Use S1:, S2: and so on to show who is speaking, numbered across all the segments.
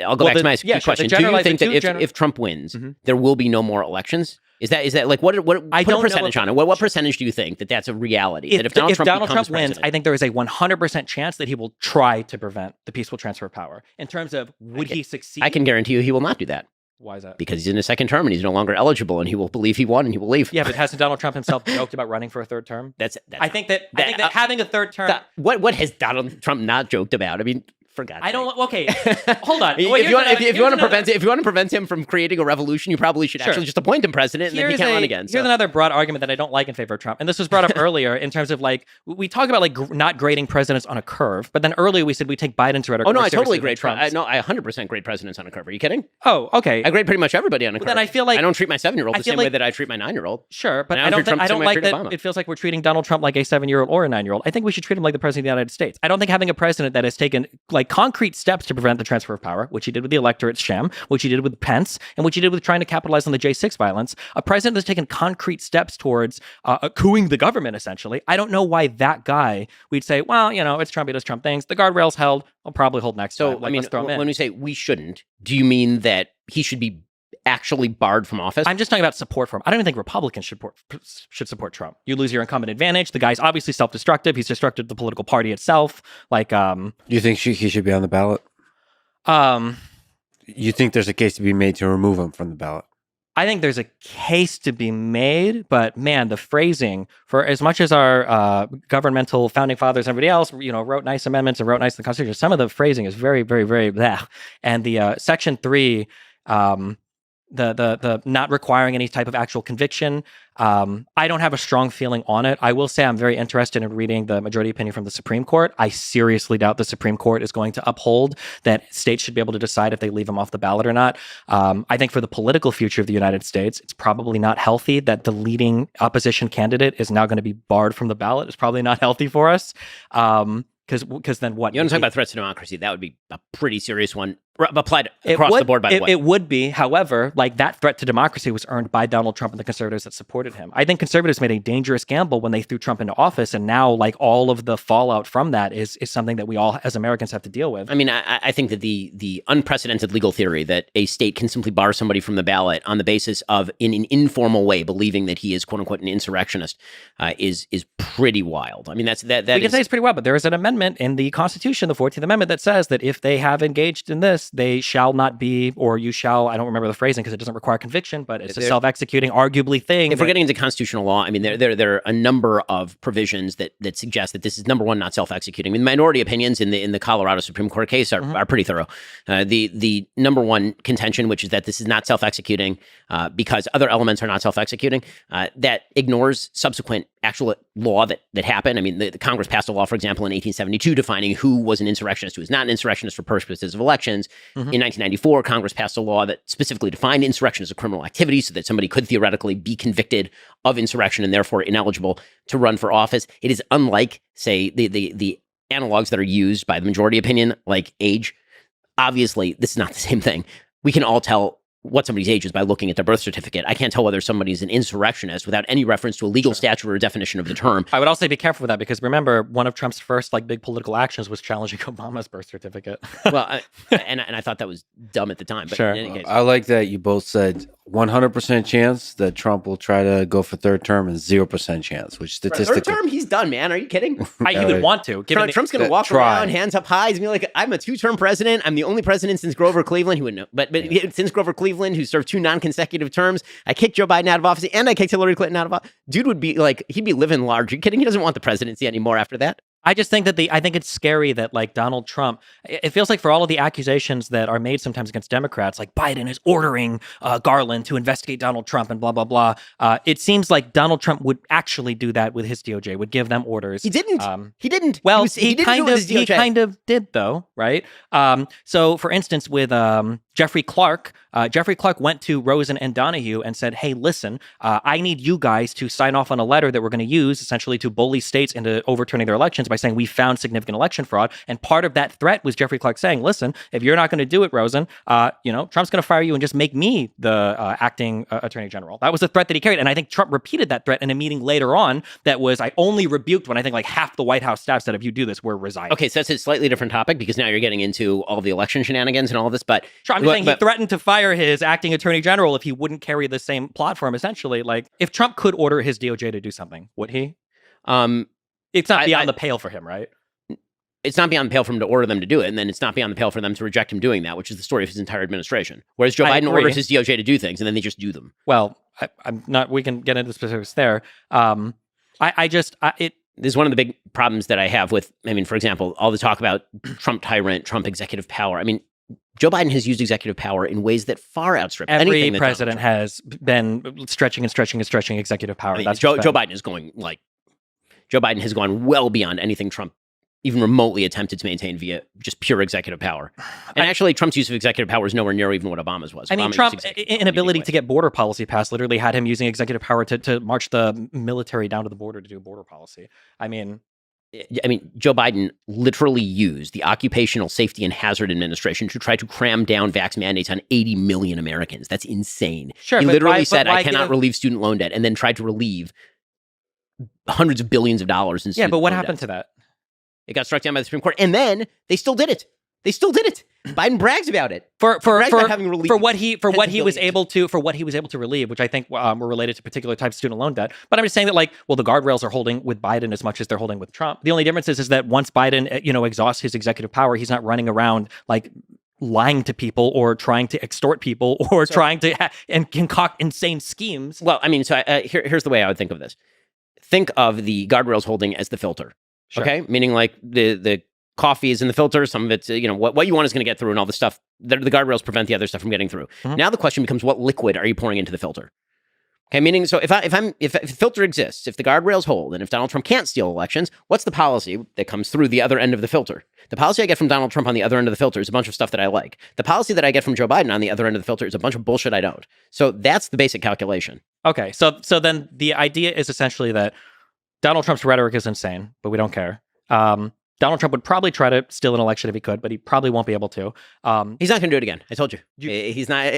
S1: I'll go back to my question. Do you think that if Trump wins, there will be no more elections? Is that like what put a percentage on it? What percentage do you think that that's a reality? That if Donald Trump
S2: wins, I think there is a 100% chance that he will try to prevent the peaceful transfer of power. In terms of would he succeed?
S1: I can guarantee you he will not do that.
S2: Why is that?
S1: Because he's in his second term and he's no longer eligible, and he will believe he won and he will leave.
S2: Yeah, but hasn't Donald Trump himself joked about running for a third term? I think that having a third term.
S1: What has Donald Trump not joked about? I mean, for God's sake.
S2: I don't. Okay, hold on.
S1: If you want to prevent him from creating a revolution, you probably should actually just appoint him president, and then he can't run again.
S2: Here's another broad argument that I don't like in favor of Trump, and this was brought up earlier in terms of like we talk about like not grading presidents on a curve, but then earlier we said we take Biden's rhetoric.
S1: Oh no, I totally grade Trump. I 100% grade presidents on a curve. Are you kidding?
S2: Oh, okay.
S1: I grade pretty much everybody on a curve.
S2: Then I feel like
S1: I don't treat my 7-year-old the same way that I treat my 9-year-old.
S2: Sure, but I don't like that. Obama. It feels like we're treating Donald Trump like a 7-year-old or a 9-year-old. I think we should treat him like the president of the United States. I don't think having a president that has taken like concrete steps to prevent the transfer of power, which he did with the electorate sham, which he did with Pence, and which he did with trying to capitalize on the J6 violence, a president that's taken concrete steps towards cooing the government, essentially. I don't know why that guy, we'd say, well, it's Trump, he does Trump things. The guardrails held, I'll probably hold next time.
S1: So, when we say we shouldn't, do you mean that he should be actually barred from office?
S2: I'm just talking about support for him. I don't even think Republicans should support Trump. You lose your incumbent advantage. The guy's obviously self-destructive. He's destructive the political party itself. Like,
S3: do you think he should be on the ballot? You think there's a case to be made to remove him from the ballot?
S2: I think there's a case to be made, but man, the phrasing, for as much as our governmental founding fathers and everybody else, wrote nice amendments and wrote nice in the Constitution, some of the phrasing is very, very, very bleh. And the Section 3, the not requiring any type of actual conviction, I don't have a strong feeling on it. I will say I'm very interested in reading the majority opinion from the Supreme Court. I seriously doubt the Supreme Court is going to uphold that states should be able to decide if they leave him off the ballot or not. I think for the political future of the United States, it's probably not healthy that the leading opposition candidate is now going to be barred from the ballot. It's probably not healthy for us. Because then what?
S1: You want to talk about threats to democracy? That would be a pretty serious one, applied across the board, by the way.
S2: It would be. However, like that threat to democracy was earned by Donald Trump and the conservatives that supported him. I think conservatives made a dangerous gamble when they threw Trump into office, and now like all of the fallout from that is something that we all as Americans have to deal with.
S1: I mean, I think that the unprecedented legal theory that a state can simply bar somebody from the ballot on the basis of, in an informal way, believing that he is quote unquote an insurrectionist is pretty wild. I mean, we
S2: can say it's pretty wild, but there is an amendment in the Constitution, the 14th Amendment, that says that if they have engaged in this, they shall not be, or you shall, I don't remember the phrasing because it doesn't require conviction, but it's a self-executing, arguably thing.
S1: If we're getting into constitutional law, I mean, there are a number of provisions that suggest that this is, number one, not self-executing. I mean, minority opinions in the Colorado Supreme Court case are pretty thorough. The number one contention, which is that this is not self-executing because other elements are not self-executing, that ignores subsequent actual law that happened. I mean, the Congress passed a law, for example, in 1872 defining who was an insurrectionist, who was not an insurrectionist for purposes of elections. In 1994, Congress passed a law that specifically defined insurrection as a criminal activity so that somebody could theoretically be convicted of insurrection and therefore ineligible to run for office. It is unlike, say, the analogs that are used by the majority opinion, like age. Obviously, this is not the same thing. We can all tell what somebody's age is by looking at their birth certificate. I can't tell whether somebody's an insurrectionist without any reference to a legal statute or a definition of the term.
S2: I would also be careful with that because remember, one of Trump's first big political actions was challenging Obama's birth certificate.
S1: Well, and I thought that was dumb at the time. But in any case,
S3: I like that you both said 100% chance that Trump will try to go for third term and 0% chance, which statistically...
S1: Third term? He's done, man. Are you kidding?
S2: He would want to.
S1: Trump's going to walk around, hands up high. He's going to be like, I'm a 2-term president. I'm the only president since Grover Cleveland. He wouldn't know. But since Grover Cleveland, who served 2 non-consecutive terms, I kicked Joe Biden out of office and I kicked Hillary Clinton out of office. Dude would be like, he'd be living large. Are you kidding? He doesn't want the presidency anymore after that.
S2: I just think that I think it's scary that Donald Trump, it feels like for all of the accusations that are made sometimes against Democrats, like Biden is ordering Garland to investigate Donald Trump and blah, blah, blah. It seems like Donald Trump would actually do that with his DOJ, would give them orders.
S1: He didn't. He didn't.
S2: Well, he kind of did though, right? So for instance, with Jeffrey Clark went to Rosen and Donahue and said, hey, listen, I need you guys to sign off on a letter that we're going to use essentially to bully states into overturning their elections by by saying we found significant election fraud. And part of that threat was Jeffrey Clark saying, listen, if you're not going to do it, Rosen, Trump's going to fire you and just make me the acting attorney general. That was a threat that he carried. And I think Trump repeated that threat in a meeting later on that was, I only rebuked when I think like half the White House staff said, if you do this, we're resigning.
S1: Okay, so that's a slightly different topic because now you're getting into all the election shenanigans and all of this. But
S2: sure, I'm just saying he threatened to fire his acting attorney general if he wouldn't carry the same platform, essentially. Like, if Trump could order his DOJ to do something, would he? It's not beyond the pale for him, right?
S1: It's not beyond the pale for him to order them to do it, and then it's not beyond the pale for them to reject him doing that, which is the story of his entire administration. Whereas Joe Biden orders his DOJ to do things, and then they just do them.
S2: Well, I'm not. We can get into the specifics there. This
S1: is one of the big problems that I have with, for example, all the talk about Trump tyrant, Trump executive power. Joe Biden has used executive power in ways that far outstrip anything
S2: every
S1: that
S2: president has been stretching executive power.
S1: Joe Biden is going Joe Biden has gone well beyond anything Trump even remotely attempted to maintain via just pure executive power. And actually, Trump's use of executive power is nowhere near even what Obama's was.
S2: Trump's inability to get border policy passed literally had him using executive power to march the military down to the border to do border policy.
S1: Joe Biden literally used the Occupational Safety and Hazard Administration to try to cram down vax mandates on 80 million Americans. That's insane.
S2: Sure,
S1: he literally said, I cannot relieve student loan debt, and then tried to relieve hundreds of billions of dollars in student
S2: but what
S1: loan
S2: happened
S1: debt.
S2: to that?
S1: It got struck down by the Supreme Court, and then they still did it. Biden brags about it.
S2: For what he was able to relieve, which I think were related to particular types of student loan debt. But I'm just saying that the guardrails are holding with Biden as much as they're holding with Trump. The only difference is that once Biden exhausts his executive power, he's not running around lying to people or trying to extort people or trying to and concoct insane schemes.
S1: Well, here's the way I would think of this. Think of the guardrails holding as the filter.
S2: Sure.
S1: Okay, meaning the coffee is in the filter. Some of it's what you want is going to get through, and all the stuff. The guardrails prevent the other stuff from getting through. Mm-hmm. Now the question becomes, what liquid are you pouring into the filter? Okay, meaning so if a filter exists, if the guardrails hold, and if Donald Trump can't steal elections, what's the policy that comes through the other end of the filter? The policy I get from Donald Trump on the other end of the filter is a bunch of stuff that I like. The policy that I get from Joe Biden on the other end of the filter is a bunch of bullshit I don't. So that's the basic calculation.
S2: Okay, so then the idea is essentially that Donald Trump's rhetoric is insane, but we don't care. Donald Trump would probably try to steal an election if he could, but he probably won't be able to.
S1: He's not going to do it again. I told you. He's not.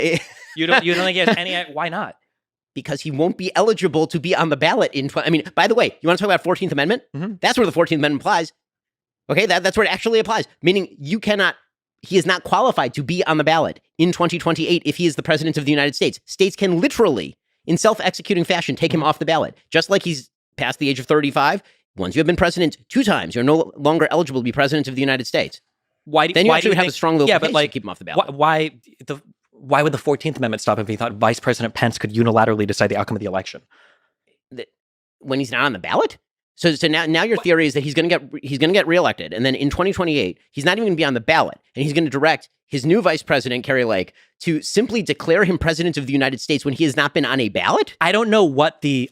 S2: You don't think he has any? Why not?
S1: Because he won't be eligible to be on the ballot in. By the way, you want to talk about 14th Amendment? Mm-hmm. That's where the 14th Amendment applies. Okay, that's where it actually applies. Meaning you cannot. He is not qualified to be on the ballot in 2028 if he is the president of the United States. States can literally, in self-executing fashion, take him off the ballot, just like he's past the age of 35. Once you have been president 2 times, you're no longer eligible to be president of the United States. Then you actually have a strong little case to keep him off the ballot.
S2: Why would the 14th Amendment stop him if he thought Vice President Pence could unilaterally decide the outcome of the election?
S1: When he's not on the ballot? So now your theory is that he's going to get reelected, and then in 2028 he's not even going to be on the ballot, and he's going to direct his new vice president, Carrie Lake, to simply declare him president of the United States when he has not been on a ballot?
S2: I don't know what the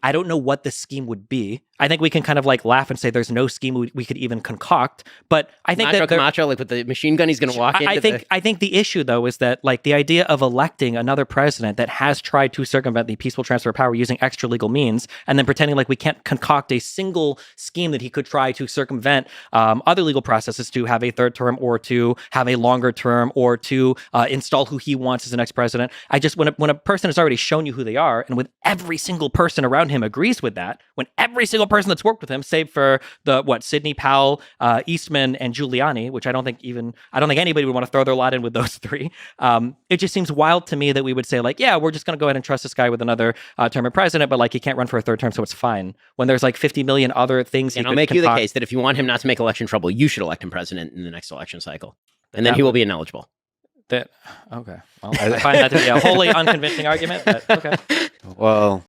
S2: scheme would be. I think we can kind of laugh and say there's no scheme we could even concoct. But I think
S1: Camacho, with the machine gun, he's going to walk in.
S2: I think the issue though is that the idea of electing another president that has tried to circumvent the peaceful transfer of power using extra legal means, and then pretending like we can't concoct a single scheme that he could try to circumvent other legal processes to have a third term or to have a longer term or to install who he wants as the next president. When a person has already shown you who they are, and when every single person around him agrees with that, when every single person that's worked with him, save for Sidney Powell, Eastman, and Giuliani, which I don't think anybody would want to throw their lot in with those 3. It just seems wild to me that we would say we're just going to go ahead and trust this guy with another term of president, but he can't run for a third term, so it's fine. When there's 50 million other things,
S1: and I'll make you the case that if you want him not to make election trouble, you should elect him president in the next election cycle, and then he will be ineligible.
S2: Okay. Well, I find that to be a wholly unconvincing argument, but okay.
S3: Well,